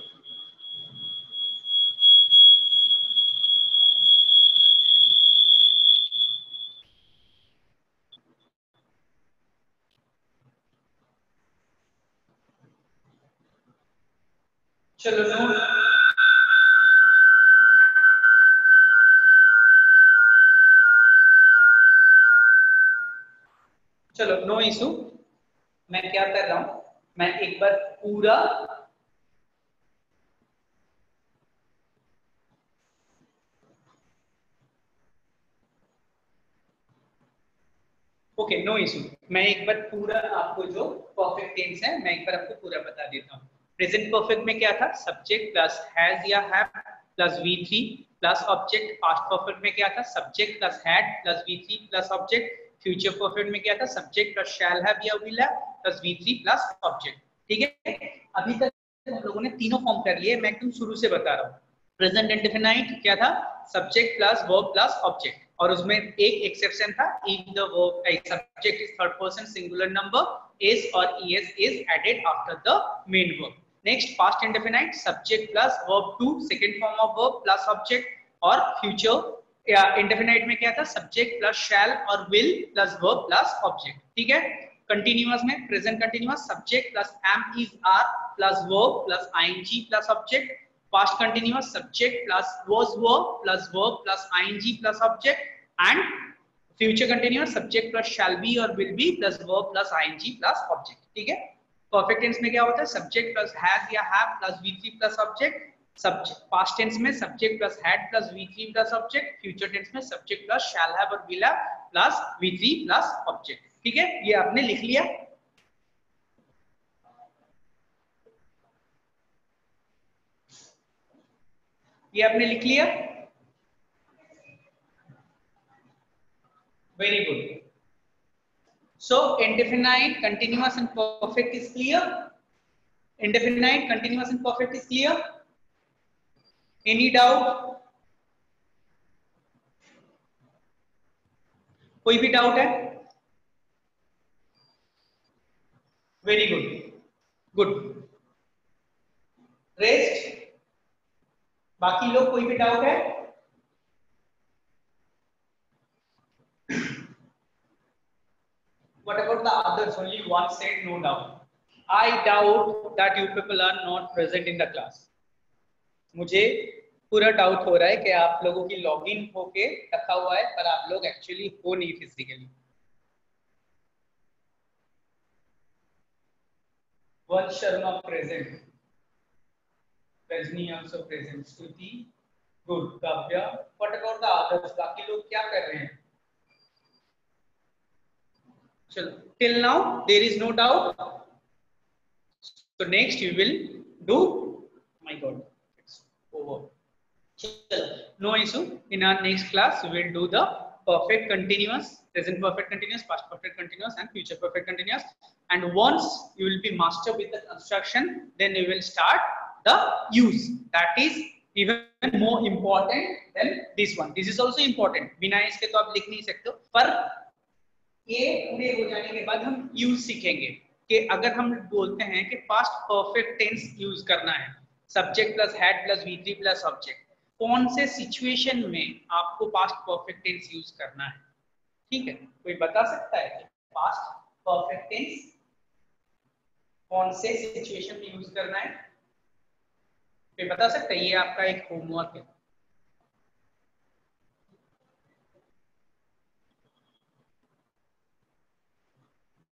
चलो नो, चलो नो इशू। मैं क्या कर रहा हूं, मैं एक बार पूरा ओके नो इशू, मैं एक बार पूरा आपको जो परफेक्ट टेंस है मैं एक बार आपको पूरा बता देता हूँ। प्रेजेंट परफेक्ट में क्या था, सब्जेक्ट प्लस हैज या have plus V3 plus object. Past perfect में क्या था, subject plus had plus V3 plus object. Future perfect में क्या था, सब्जेक्ट प्लस शैल हैव या will have plus V3 plus object. ठीक है, अभी तक हम लोगों ने तीनों फॉर्म कर लिए, मैं एकदम शुरू से बता रहा हूँ। प्रेजेंट इंडेफिनाइट क्या था, subject plus verb plus object, और उसमें एक एक्सेप्शन था, if the verb subject is third person singular number is और es is added after the main verb. Next past indefinite, subject plus verb to second form of verb plus object. और future या indefinite में क्या था, subject plus shall और will plus verb plus object. ठीक है, continuous में present continuous, subject plus M is are plus verb plus ING plus object. Past continuous, subject plus was verb plus ing plus object, and future continuous, subject plus shall be or will be plus verb plus ing plus object। ठीक है, perfect tense में क्या होता है, subject plus has या have plus V3 plus object, subject past tense में subject plus had plus V3 plus object, future tense में subject plus shall have और will have plus V3 plus object. ठीक है, ये आपने लिख लिया। ये आपने लिख लिया, very good. So indefinite, continuous and perfect is clear. Indefinite, continuous and perfect is clear. Any doubt? कोई भी डाउट है? Very good, good. रेस्ट? बाकी लोग कोई भी डाउट है? What about the others? Only one said no doubt. I doubt that you people are not present in the class. मुझे पूरा डाउट हो रहा है कि आप लोगों की लॉगिन होके रखा हुआ है पर आप लोग एक्चुअली हो नहीं physically. Vansh Sharma present, Rajni also present, Stuti good, Kavya. What about the others? बाकी लोग क्या कर रहे हैं? चलो, till now there is no doubt. So next you will do, my god, it's over. Chalo, no issue. In our next class we will do the perfect continuous, present perfect continuous, past perfect continuous and future perfect continuous. And once you will be master with the construction, then you will start the use. That is even more important than this one. This is also important. बिना इसके तो आप लिख नहीं सकते, पर ये पूरे हो जाने के बाद हम यूज सीखेंगे कि अगर हम बोलते हैं कि पास्ट परफेक्ट टेंस यूज करना है, subject plus had plus V3 plus object, कौन से सिचुएशन में आपको पास्ट परफेक्ट टेंस यूज करना है। ठीक है, कोई बता सकता है कि पास्ट परफेक्ट टेंस कौन से सिचुएशन में यूज करना है? कोई बता सकता है? ये आपका एक होमवर्क है।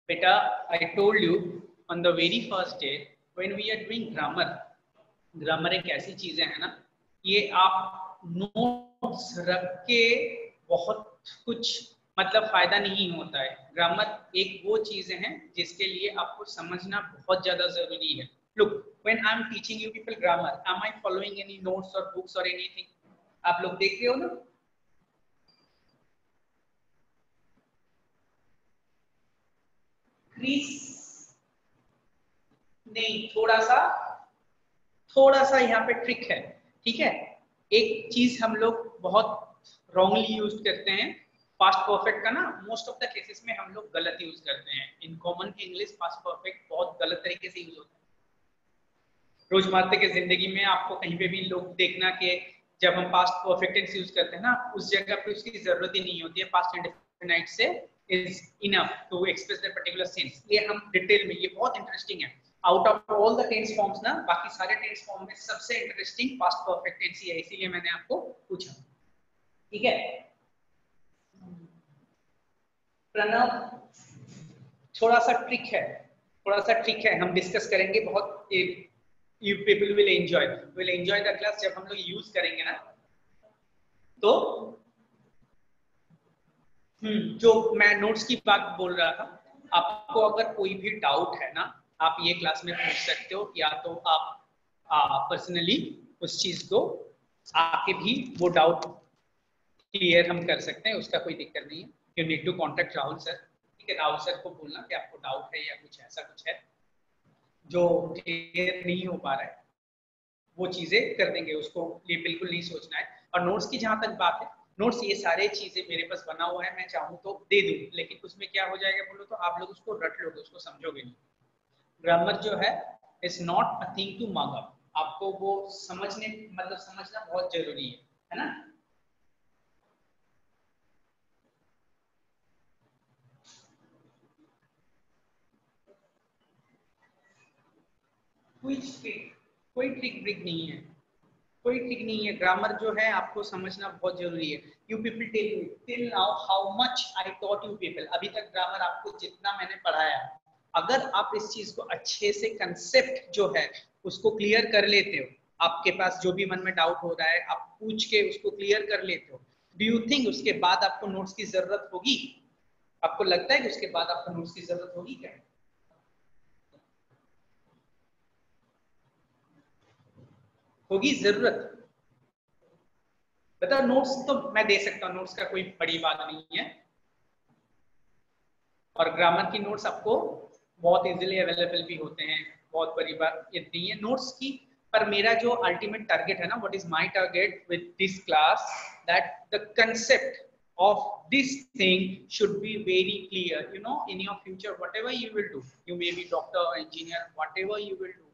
Beta, I told you on the very first day when we are doing grammar, grammar एक ऐसी चीजें है ना, ये आप नोट्स रख के बहुत कुछ मतलब फायदा नहीं होता है। ग्रामर एक वो चीजें हैं जिसके लिए आपको समझना बहुत ज्यादा जरूरी है। Look, when I am teaching you people grammar, am I following any notes or books or anything? आप लोग देख रहे हो ना? नहीं, थोड़ा सा यहाँ पे ट्रिक है। ठीक है, एक चीज हम लोग बहुत रॉन्गली यूज करते हैं पास्ट परफेक्ट का ना, मोस्ट ऑफ द केसेस में हम लोग गलत यूज करते हैं। In common English past perfect बहुत गलत तरीके से यूज होता है। रोजमर्रा की जिंदगी में आपको कहीं पे भी लोग देखना कि जब हम पास्ट परफेक्ट टेंस यूज करते हैं ना, उस जगह पे उसकी जरूरत ही नहीं होती है। पास्ट इंडेफिनिट से is enough to express that particular sense. ये हम डिटेल में, ये बहुत इंटरेस्टिंग है। Out of all the tense forms ना, बाकी सारे टेंस फॉर्म में सबसे इंटरेस्टिंग पास्ट परफेक्ट टेंस ही है, इसीलिए मैंने आपको पूछा। ठीक है प्रणव, थोड़ा सा ट्रिक है, हम डिस्कस करेंगे बहुत। You people will enjoy the class. जब हम लोग यूज करेंगे ना, तो जो मैं नोट्स की बात बोल रहा था, आपको अगर कोई भी डाउट है ना, आप ये क्लास में पूछ सकते हो, या तो आप पर्सनली उस चीज को आके भी वो डाउट क्लियर हम कर सकते हैं, उसका कोई दिक्कत नहीं है। You need to contact Rahul sir. ठीक है, राहुल सर को बोलना कि आपको डाउट है या कुछ ऐसा कुछ है जो क्लियर नहीं हो पा रहा है, वो चीजें कर देंगे, उसको ये बिल्कुल नहीं सोचना है। और नोट्स की जहां तक बात है, नोट्स ये सारे चीजें मेरे पास बना हुआ है, मैं चाहूँ तो दे दूं, लेकिन उसमें क्या हो जाएगा बोलो तो आप लोग उसको रट लोगे, उसको समझोगे नहीं। ग्रामर जो है is not a thing to mug up, आपको वो समझना बहुत जरूरी है ना। कोई ट्रिक ब्रिक नहीं है, कोई ट्रिक नहीं है। ग्रामर जो है आपको समझना बहुत जरूरी है। You people tell me till now how much I taught you people. अभी तक ग्रामर आपको जितना मैंने पढ़ाया, अगर आप इस चीज को अच्छे से कंसेप्ट जो है उसको क्लियर कर लेते हो, आपके पास जो भी मन में डाउट हो रहा है आप पूछ के उसको क्लियर कर लेते हो, डू यू थिंक उसके बाद आपको नोट्स की जरूरत होगी? आपको लगता है कि उसके बाद आपको नोट्स की जरूरत होगी क्या? होगी जरूरत? बताओ। नोट्स तो मैं दे सकता हूँ, नोट्स का कोई बड़ी बात नहीं है, और ग्रामर की नोट्स आपको बहुत इजीली अवेलेबल भी होते हैं, बहुत बड़ी बात ये नहीं है नोट्स की। पर मेरा जो अल्टीमेट टारगेट है ना, what is my target with this class, that the concept of this thing should be very clear, you know, in your future whatever you will do, you may be doctor, engineer, whatever you will do,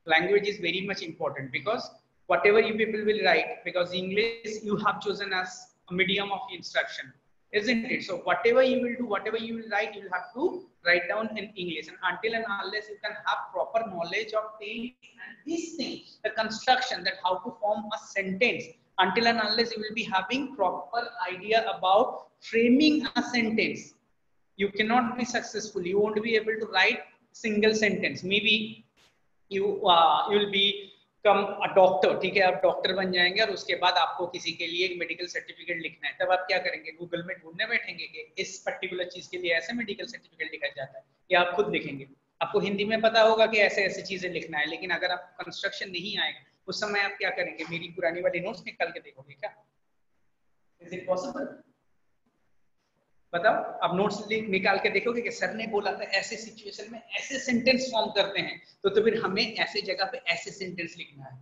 language is very much important, because whatever you people will write, because English you have chosen as a medium of instruction, isn't it? So whatever you will do, whatever you will write, you will have to write down in English, and until and unless you can have proper knowledge of things and these things, the construction, that how to form a sentence, until and unless you will be having proper idea about framing a sentence, you cannot be successful, you won't be able to write single sentence. Maybe you will be come doctor, ठीक है, आप doctor बन जाएंगे और उसके बाद आपको किसी के लिए एक मेडिकल सर्टिफिकेट लिखना है, तब आप क्या करेंगे? गूगल में ढूंढने बैठेंगे कि इस पर्टिकुलर चीज के लिए ऐसे मेडिकल सर्टिफिकेट लिखा जाता है, या आप खुद लिखेंगे? आपको हिंदी में पता होगा कि ऐसे ऐसे चीजें लिखना है, लेकिन अगर आप कंस्ट्रक्शन नहीं आएगा उस समय आप क्या करेंगे? मेरी पुरानी वाली नोट्स निकाल के देखोगे क्या? Is it possible? बताओ। आप नोट्स निकाल के देखोगे कि सर ने बोला था ऐसे सिचुएशन में ऐसे सेंटेंस फॉर्म करते हैं, तो फिर हमें ऐसे जगह पे ऐसे सेंटेंस लिखना है।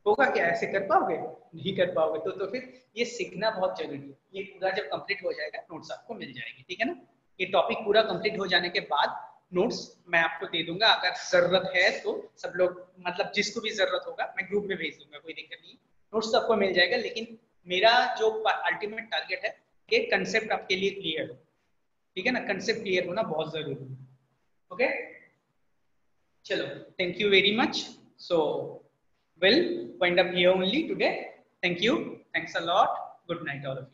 होगा क्या? ऐसे कर पाओगे? नहीं कर पाओगे। तो फिर ये सीखना बहुत जरूरी है। ये पूरा जब कंप्लीट हो जाएगा नोट्स आपको मिल जाएगी, ठीक है ना? ये टॉपिक पूरा कंप्लीट हो जाने के बाद नोट्स मैं आपको दे दूंगा, अगर जरूरत है तो सब लोग, मतलब जिसको भी जरूरत होगा मैं ग्रुप में भेज दूंगा, कोई दिक्कत नहीं। नोट्स तो आपको मिल जाएगा, लेकिन मेरा जो अल्टीमेट टारगेट है कि कंसेप्ट आपके लिए क्लियर हो, ठीक है ना? कंसेप्ट क्लियर होना बहुत जरूरी है। ओके, चलो, thank you very much. So we'll wind up here only today. Thank you. Thanks a lot. Good night, all of you.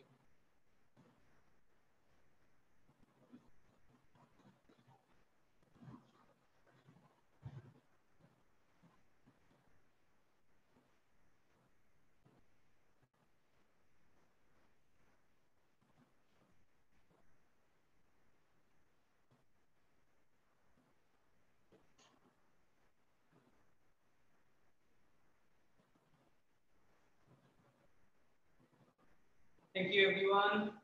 Thank you, everyone.